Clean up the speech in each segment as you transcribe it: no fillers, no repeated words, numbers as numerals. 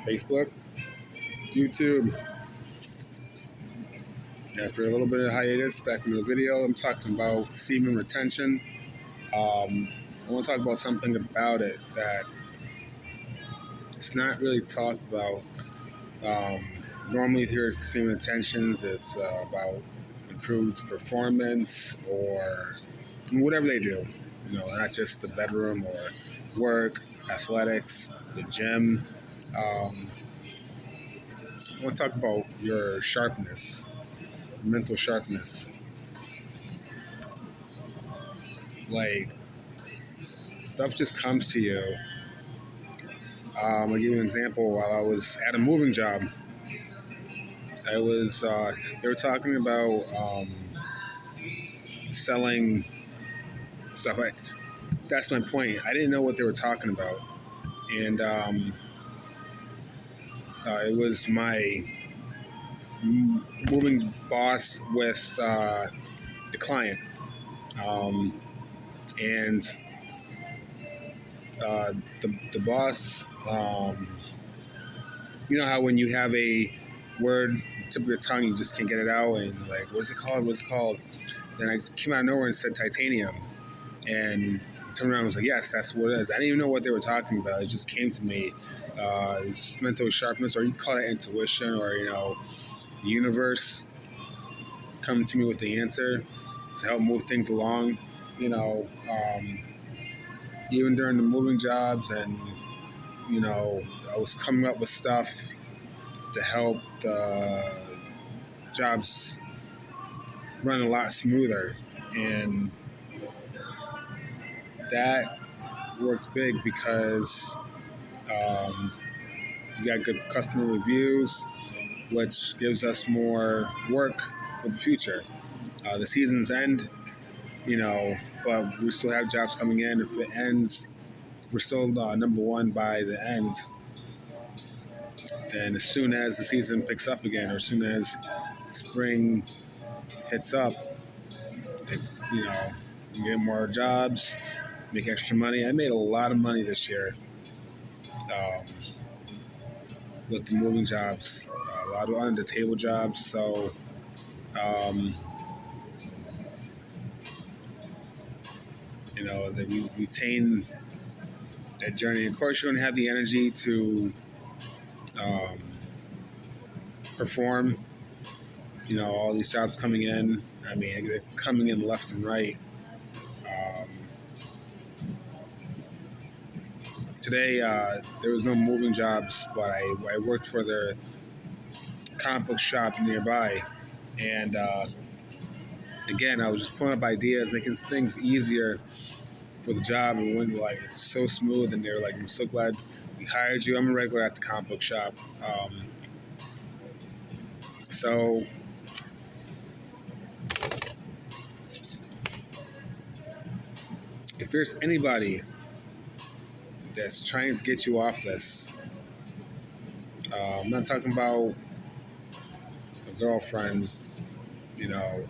Facebook, YouTube. After a little bit of hiatus, back in the video, I'm talking about semen retention. I want to talk about something about it that it's not really talked about. Normally, here at semen retentions, it's about improves performance or whatever they do. Not just the bedroom or work, athletics, the gym. I want to talk about your sharpness, mental sharpness. Like, stuff just comes to you. I'll give you an example. While I was at a moving job, they were talking about selling stuff. That's my point. I didn't know what they were talking about, and it was my moving boss with the client, and the boss. You know how when you have a word tip of your tongue, you just can't get it out, and like, what's it called? What's it called? Then I just came out of nowhere and said titanium, and turned around and was like, yes, that's what it is. I didn't even know what they were talking about. It just came to me. It's mental sharpness, or you call it intuition, or the universe coming to me with the answer to help move things along. Even during the moving jobs, and I was coming up with stuff to help the jobs run a lot smoother, and that worked big because you got good customer reviews, which gives us more work for the future. The seasons end, but we still have jobs coming in. If it ends, we're still number one by the end. And as soon as the season picks up again, or as soon as spring hits up, it's, you get more jobs, make extra money. I made a lot of money this year with the moving jobs, a lot of under the table jobs. So, that we retain that journey. Of course, you're going to have the energy to perform. All these jobs coming in. I mean, they're coming in left and right. Today, there was no moving jobs, but I worked for their comic book shop nearby. And again, I was just pulling up ideas, making things easier for the job. And when it's so smooth, and they were like, I'm so glad we hired you. I'm a regular at the comic book shop. So if there's anybody that's trying to get you off this, I'm not talking about a girlfriend, I'm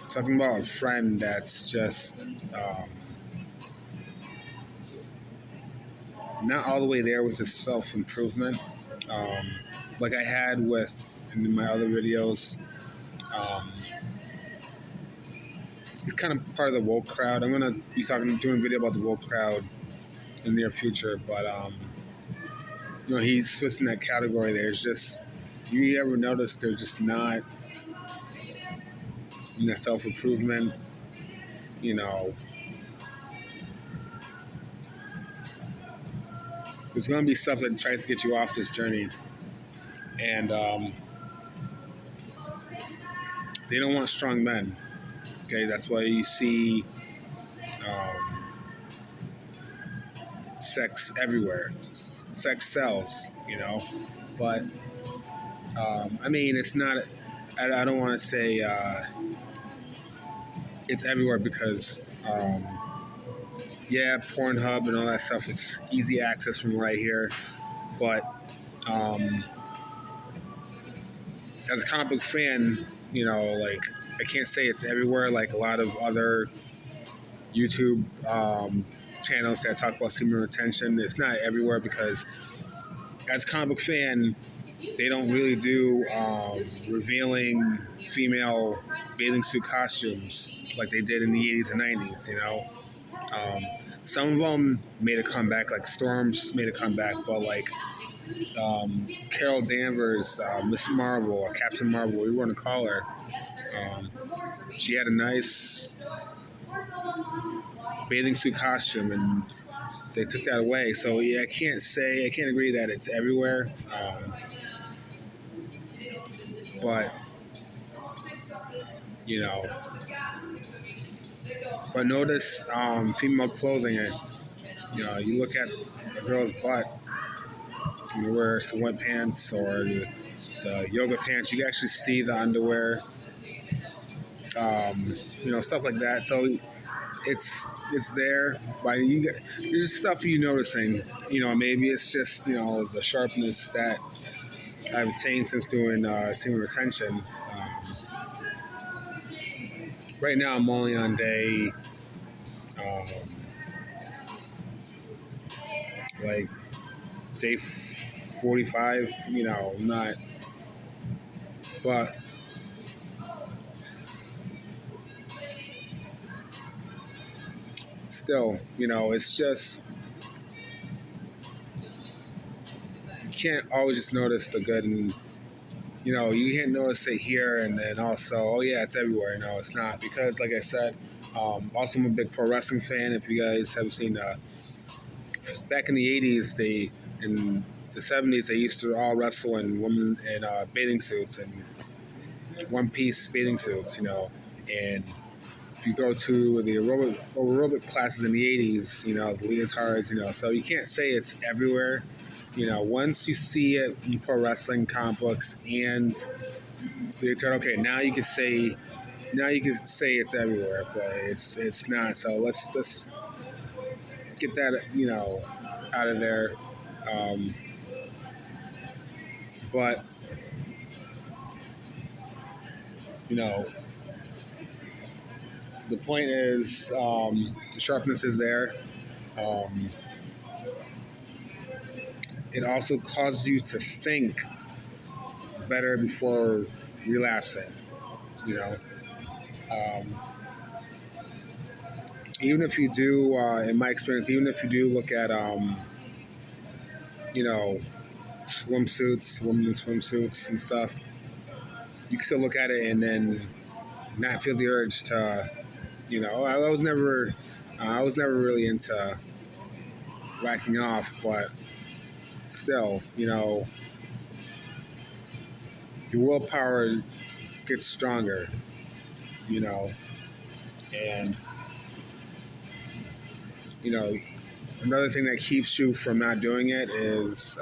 talking about a friend that's just not all the way there with his self-improvement, like I had with in my other videos. He's kind of part of the woke crowd. I'm gonna be doing a video about the woke crowd in the near future, but he fits in that category. There's just, you ever notice they're just not in that self-improvement, there's going to be stuff that tries to get you off this journey, and they don't want strong men. Okay, that's why you see sex everywhere. Sex sells, but I mean, it's not. I don't want to say it's everywhere because, Pornhub and all that stuff, it's easy access from right here. But as a comic book fan, I can't say it's everywhere like a lot of other YouTube channels that talk about semen retention. It's not everywhere because, as a comic book fan, they don't really do revealing female bathing suit costumes like they did in the 80s and 90s, you know. Some of them made a comeback, like Storms made a comeback, but like Carol Danvers, Miss Marvel, or Captain Marvel, whatever you want to call her, she had a nice bathing suit costume, and they took that away. So yeah, I can't agree that it's everywhere, but you know, but notice female clothing. You know, you look at a girl's butt, you wear sweatpants or the yoga pants, you can actually see the underwear, you know, stuff like that. So it's there, but there's stuff you noticing. You know, maybe it's just, you know, the sharpness that I've attained since doing semen retention. Right now, I'm only on day like day 45. You know, not, but still, you know, it's just you can't always just notice the good, and you know, you can't notice it here and then also, oh yeah, it's everywhere. No, it's not, because like I said, also I'm a big pro wrestling fan. If you guys have seen, back in the 80s, in the 70s, they used to all wrestle in women in bathing suits and one-piece bathing suits, you know. And if you go to the aerobic classes in the 80s, you know, the leotards, you know, so you can't say it's everywhere. You know, once you see it in pro wrestling, comic books, and leotard, okay, now you can say it's everywhere, but it's not. So let's get that, you know, out of there. But you know, the point is, the sharpness is there. Um, it also causes you to think better before relapsing. You know, um, even if you do, in my experience, even if you do look at, you know, swimsuits, women's swimsuits and stuff, you can still look at it and then not feel the urge to, you know, I was never really into whacking off, but still, you know, your willpower gets stronger, you know, and, you know, another thing that keeps you from not doing it is,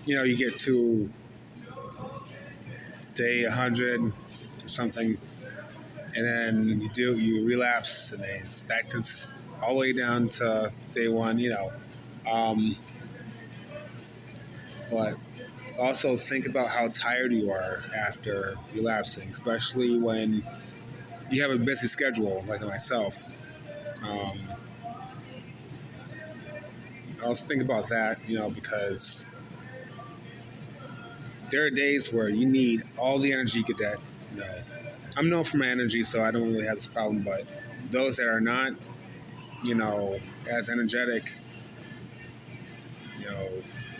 you know, you get to day 100 or something, and then you relapse, and then it's back to all the way down to day one, you know. But also think about how tired you are after relapsing, especially when you have a busy schedule like myself. Also think about that, you know, because there are days where you need all the energy you get. You know, I'm known for my energy, so I don't really have this problem. But those that are not, you know, as energetic, you know,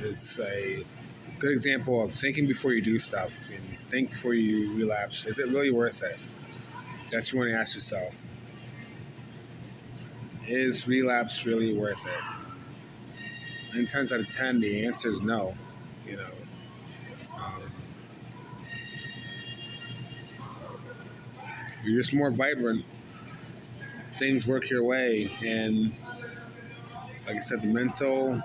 it's a good example of thinking before you do stuff, and think before you relapse. Is it really worth it? That's what you want to ask yourself. Is relapse really worth it? 9 times out of 10, the answer is no. You know, um, you're just more vibrant. Things work your way, and like I said, the mental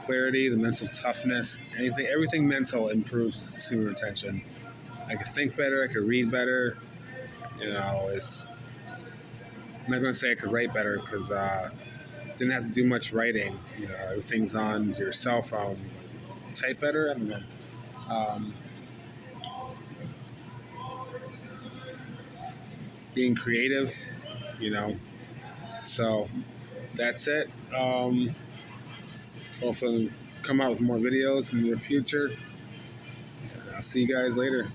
clarity, the mental toughness, everything mental improves semen retention. I could think better, I could read better. You know, I'm not going to say I could write better because didn't have to do much writing. You know, everything's on your cell phone. Type better, I don't know. Um, being creative, you know. So that's it. Hopefully come out with more videos in the near future. I'll see you guys later.